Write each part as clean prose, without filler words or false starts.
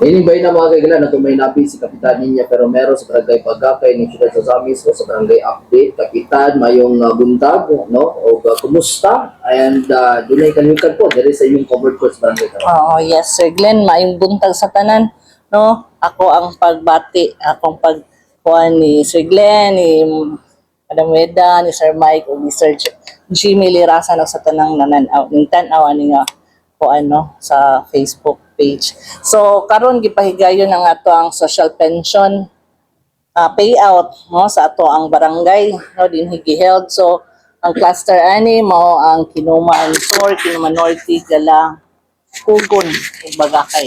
Ini ba na mga kailan na may nabi si Kapitan niya pero meron sa barangay Pagkakay ni Ciudad Sasamis sa barangay update. Kapitan, mayong buntag, no? O kumusta? And dunay kalimutan po, dali sa inyong covered po sa barangay. Oo, yes, Sir Glenn, maayong buntag sa tanan, no? Ako ang pagbati, akong pagkuhan ni Sir Glenn, ni Madam Weda, ni Sir Mike, o ni Sir Jimmy Lirasa na sa tanang nananaw, ng tanaw, ani nga, ko ano, sa Facebook page. So, karon gipahigayon ang ato ang social pension payout, no, sa ato ang barangay, no, din higi-held. So, ang cluster ani mao ang Kinuman Sur, Kinuman Norte, Galang, Kugon, ug Bagakay.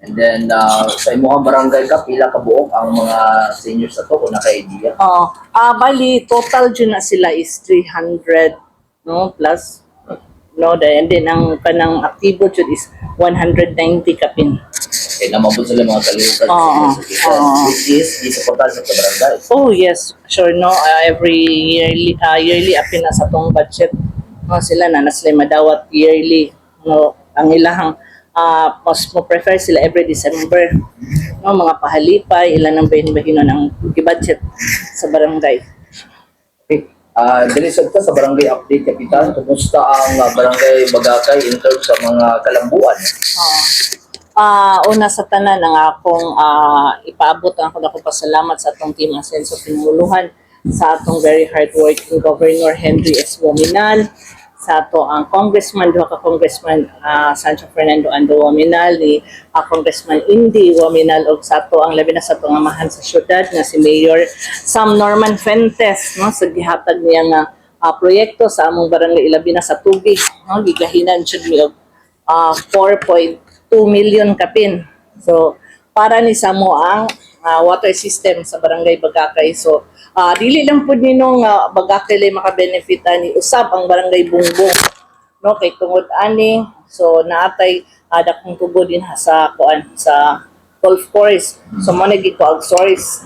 And then, sa imong barangay ka, pila ka buok ang mga seniors na to kung naka-idea? Bali, total dyan na sila is 300, no, plus, no, and then ang kanang aktibo dyan is 190 kapin. Okay, namabot sila mga kalimutan which is isuportal sa barangay. Oh, yes, sure, no, every yearly apin na sa tong budget, no, sila na sila madawat yearly, no, ang ilahang mas mo prefer sila every December, no, mga pahalipay ilan ang bahin-bahino ng budget sa barangay. Okay. Dinisod ka sa barangay update, Kapitan. Kumusta ang barangay Bagakay in terms sa mga kalambuan? Una sa tanan ang akong ipaabot ang akong pasalamat sa atong team Asenso Pinanguluhan, sa atong very hardworking Governor Henry S. Wominal, sa ato ang congressman, duha ka congressman, Sancho Fernando Ando Wominal, ni Congressman Indy Wominal, o sa ato ang labi na sa atong amahan sa syudad nga si Mayor Sam Norman Fuentes, no, sa gihatag niya nga proyekto sa among barangay ilabi na sa tubig, no, gigahinan jud mi og 4.2 million kapin. So para ni samo ang water system sa barangay Bagakay. So dili lang pud ninong Bagakay lay makabenefit ani, usab ang barangay Bungbong, no, kay tungod ani so naatay dakong tubo din sa kuan sa golf course. So mo nagi ko ag source.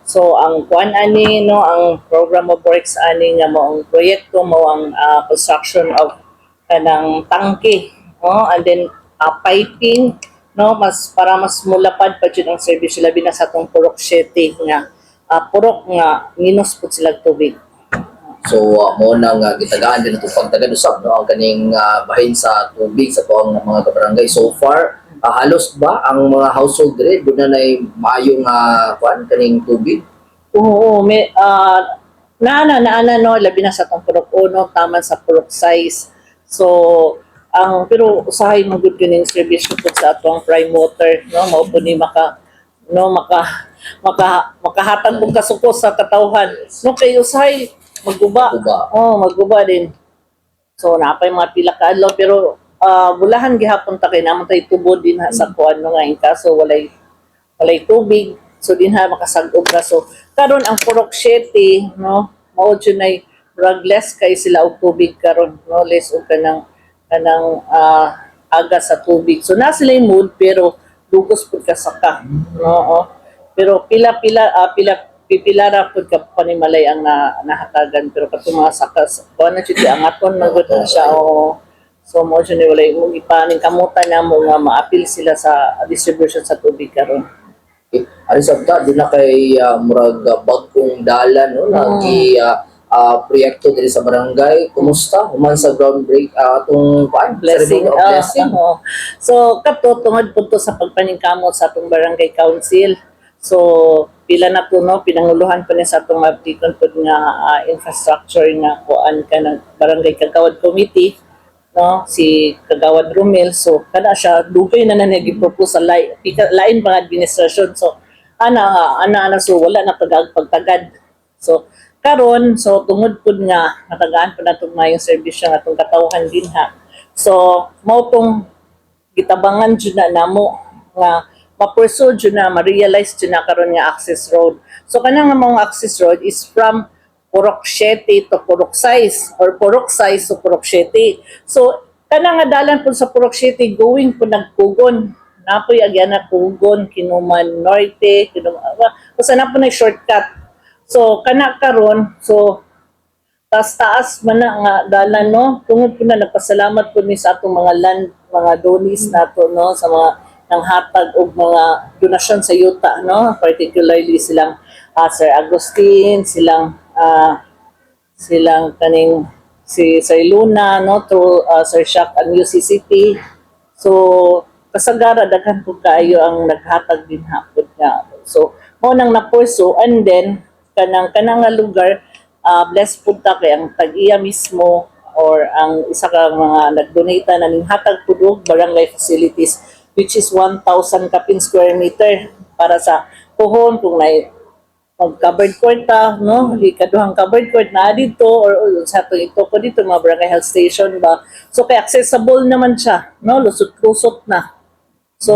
So ang kuan ani, no, ang program of works ani nga mo ang proyekto mo ang construction of kanang tangke, no, and then piping, no, mas para mas mulapad pa jud ang service labi na sa atong Purok 7 nga purok nga minus pud sila tubig. So mo nang gitagaan din itong pagtagad usab, no, ang kaning bahin sa tubig sa tuang mga kabarangay. So far, halos ba ang mga household dire doon na maayong kuan kaning tubig? Oo, may naana no, labi na sa atong Purok 1 taman sa Purok 6. So pero usahay mo gud kining service ko sa atong prime water, no, mao po ni makahatag og kasuko sa katawhan, no, kay usahay magguba. Magguba din. So napay mga pila ka adlaw pero bulahan gihapon ta kay namon tay tubo din sa kuan nga in kaso walay tubig, so din makasag-og na. So karon ang Purok 7, no, mao jud nay less kay sila og tubig karon, no, less og kanang aga sa tubig. So na sila yung mood pero lugos pud ka saka. Oo. Pero pipilara pud ka panimalay ang nahatagan, pero katong mga saka kuan na jud ang aton magud na siya. So mo jud ni walay mo ipaning kamutan na mo nga maapil sila sa distribution sa tubig karon. Okay. Ari sabta din na kay murag bagong dalan, no, lagi proyekto diri sa barangay. Kumusta human sa groundbreak atong blessing. Blessing. So kato tungod pud to sa pagpaningkamot sa atong barangay council. So pila na po, no, pinanguluhan pa ni sa atong mabdikon pud nga infrastructure nga kuan ka ng barangay Kagawad Committee, no, si Kagawad Romel. So kada siya dugay na nagipropose sa lain pang administration. So ana so wala na pagtagad. So karon, so tungod pud nga natagaan pa natong mayong serbisyo nga atong katawhan din ha. So mao tong gitabangan jud na namo nga ma-pursue jud na ma-realize jud na karon nga access road. So kanang mga access road is from Purok 7 to Purok 6 or Purok 6 to Purok 7. So kanang nga dalan pud sa Purok 7 going pud nagkugon. Napoy agyan na Kugon, Kinuman Norte, kasi na po na shortcut. So kana karon, so taas man na nga dalan, no, tungod po na nagpasalamat po ni sa atong mga land mga donis nato no sa mga nanghatag og mga donasyon sa yuta no, particularly silang Sir Agustin, silang kaning si Sir Luna no to Sir Shaq ang UCCP. So kasagara daghan po kaayo ang naghatag din hapon nga. So mo nang napurso and then kanang nga lugar blessed pud ta kay ang tag-iya mismo or ang isa ka mga nag-donate na ning hatag pud og barangay facilities which is 1,000 kapin square meter para sa puhon kung may mag-covered court ta, no? Ikaduhang covered court na dito or sa to ito ko dito mga barangay health station ba. So kay accessible naman siya, no? Lusot-lusot na. So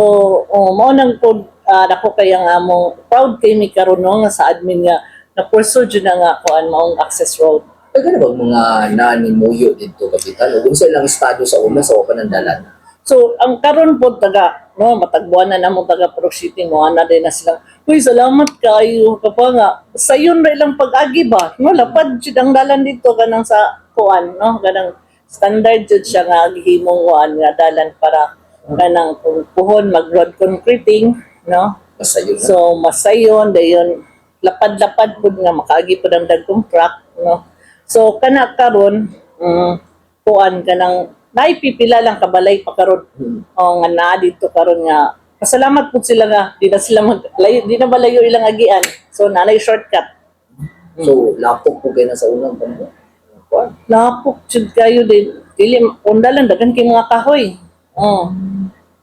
mo nang pod dako kay ang among proud kay mi karon no nga sa admin nga na pursue jud na nga kuan maong access road. Kaya ba mga nanimuyo dito, Kapitan? O kung sa ilang estado sa una sa panandalan? So, ang karon po taga, no, matagbuan na namo taga Pro City mo ana din na silang, uy, salamat kayo kapag nga sayon ra ilang pag-agi ba? No, lapad jud ang dalan dito kanang sa kuan, no, kanang standard jud siya nga gihimong kuan nga dalan para kanang puhon mag-road concreting, no? Basta yun na. So, masayon dayon lapad-lapad pud nga makaagi pud ang dagkong truck, no. So, kana karon kuan kanang naipipila lang kabalay pa karon nga naa dito karon nga pasalamat pud sila nga di na sila di na malayo ilang agian so nanay shortcut So, lapok po kayo na sa unang panahon. Kuwan. lapok jud kayo din dili undalan daghan kay mga kahoy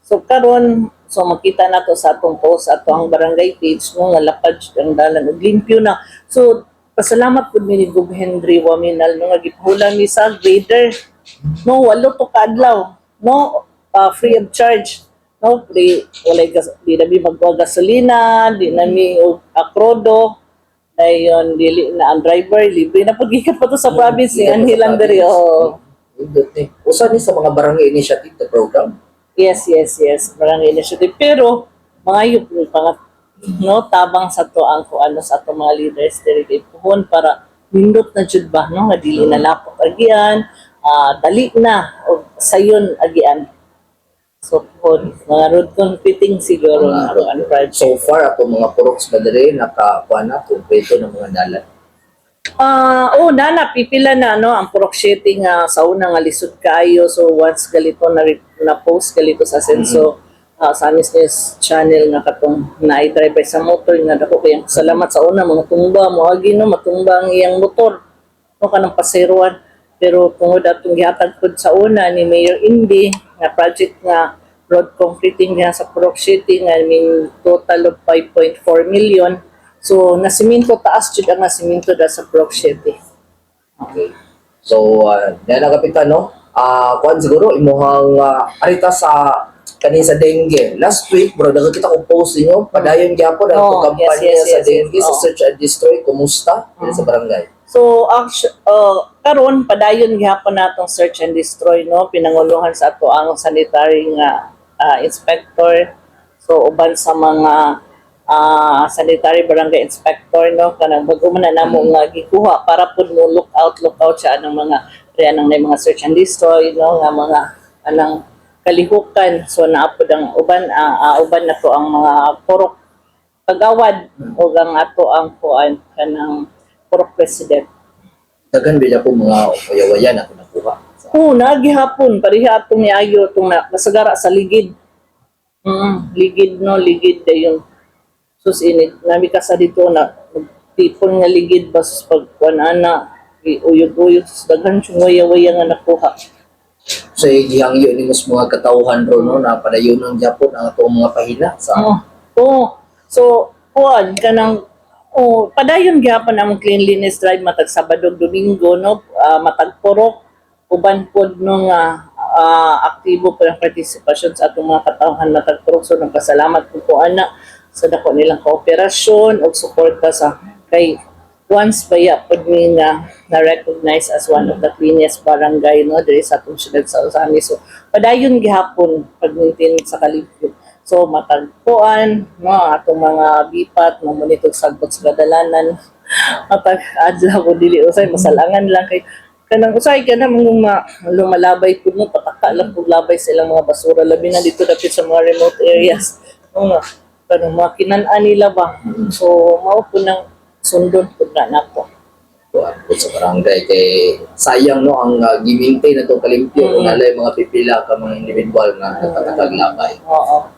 so karon so makita nato sa atong post ato ang barangay page no nga lapad jud ang dalan ug limpyo na so pasalamat pud mi ni Gub Henry Waminal no nga gipahulan mi sa grader no walo to kadlaw no free of charge no walay di na mi magwa gasolina di na mi og akrodo dayon dili na ang driver libre na pagikat pa to sa province ni Anhilang diri Usa ni sa mga barangay initiative the program. yes barang initiative pero mga yup pangat no tabang sa to ang kuano sa ato mga leaders diri kay puhon para nindot na jud ba no nga dili na lapok agian dali na o sayon agian. So, mga road concreting siguro nga ang project. So far, ato mga puroks ba diri nakakuha na kumpleto ng mga dalan. Pipila na no ang proxyting sa una nga lisod kaayo so once galito na post galito sa senso sa Amis News channel nga katong na-driver sa motor nga dako kay salamat sa una mga tumba mo agi no matumba ang iyang motor no kanang paseruan. Pero tungod atong gihatag pod sa una ni Mayor Indy nga project nga road concreting nga sa Purok City nga may total of 5.4 million. So nasiminto taas jud ang nasiminto da sa Purok City. Okay. So, yan ang Kapitan, no? Kuan siguro, imuhang arita sa kanin sa dengue. Last week, bro, nakakita ko post niyo, padayon gyapon ang kampanya sa dengue, sa search and destroy. Kumusta? Sa barangay. So karon padayon gihapon natong search and destroy no pinanguluhan sa ato ang sanitary nga inspector so uban sa mga sanitary barangay inspector no kanang bag-o man na namo nga gikuha para pud mo look out siya ng mga riyan mga search and destroy no nga mga anang kalihukan so naapod ang uban na to ang mga purok kagawad o ang ato ang kuan kanang Purok President. Dagan bila po mga waya-waya na nakuha. Nagihapon pareha atong niayo itong nasagara sa ligid. Ligid dayon. Sus init nami ka sa dito na tipon nga ligid bas pagkuanana uyog-uyog daghan sing waya-waya nga nakuha. So gihangyo ni mas mga katawhan ro no na padayon ng Japon ang atong mga pahina sa So kuan kanang padayon gyapon ang cleanliness drive matag Sabado Domingo no matag purok uban pod no nga aktibo pa ang partisipasyon sa atong mga katawhan matag purok so nagpasalamat ko ana sa dako nilang kooperasyon ug suporta sa kay once baya pod mi na recognize as one of the cleanest barangay no diri sa atong syudad sa Osamis so padayon gihapon pag-maintain sa kaligyo. So matagpuan no atong mga bipat mo monitor sagbot sa kadalanan matag adlaw ko dili usay masalangan lang kay kanang usay ka na mga lumalabay po mo, pataka lang po labay sa ilang mga basura, labi na dito dapit sa mga remote areas. O nga, kanang mga kinanaan nila ba? So, mao po nang sundon po na nato. At sa barangay kay sayang no ang gi-maintain na itong kalimpyo kung alay mga pipila ka mga individual nga nagpatakag labay. Oo.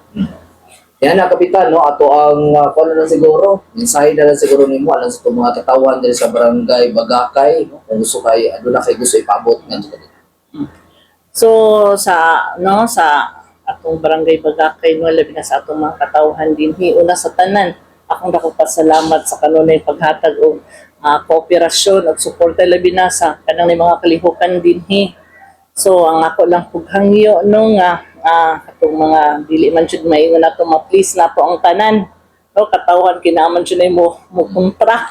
Yan na kapitan no ato ang kuno na siguro mensahe na lang siguro nimo alang sa itong mga katawan diri sa barangay Bagakay no kung gusto kay aduna kay gusto ipabot ngadto kanila. So sa atong barangay Bagakay no labi na sa atong mga katawhan dinhi una sa tanan akong dako pasalamat sa kanunay paghatag og kooperasyon at suporta labi na sa kanang mga kalihukan dinhi. So ang ako lang pughangyo no nga katong mga dili man jud maingon nato ma-please nato ang tanan. No katawhan kinaaman jud mo kontra.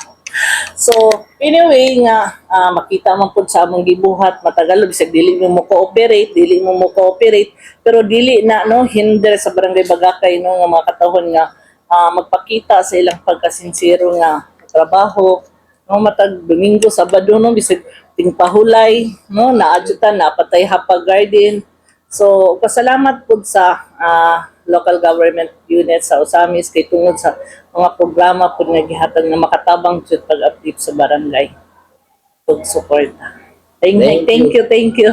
So, anyway nga, makita man po sa among gibuhat, matagal, bisag dili mo cooperate, pero dili na, no, hinder sa barangay Bagakay, no, nga mga katahon nga, magpakita sa ilang pagkasinsero nga trabaho, no, matag Domingo, Sabado, no, bisag tingpahulay, no, naadyutan, napatay hapag garden. So, pasalamat po sa local government unit sa Osamis kay tungod sa mga programa po nga gihatag na makatabang jud pag-update sa barangay. Pag support. Thank you.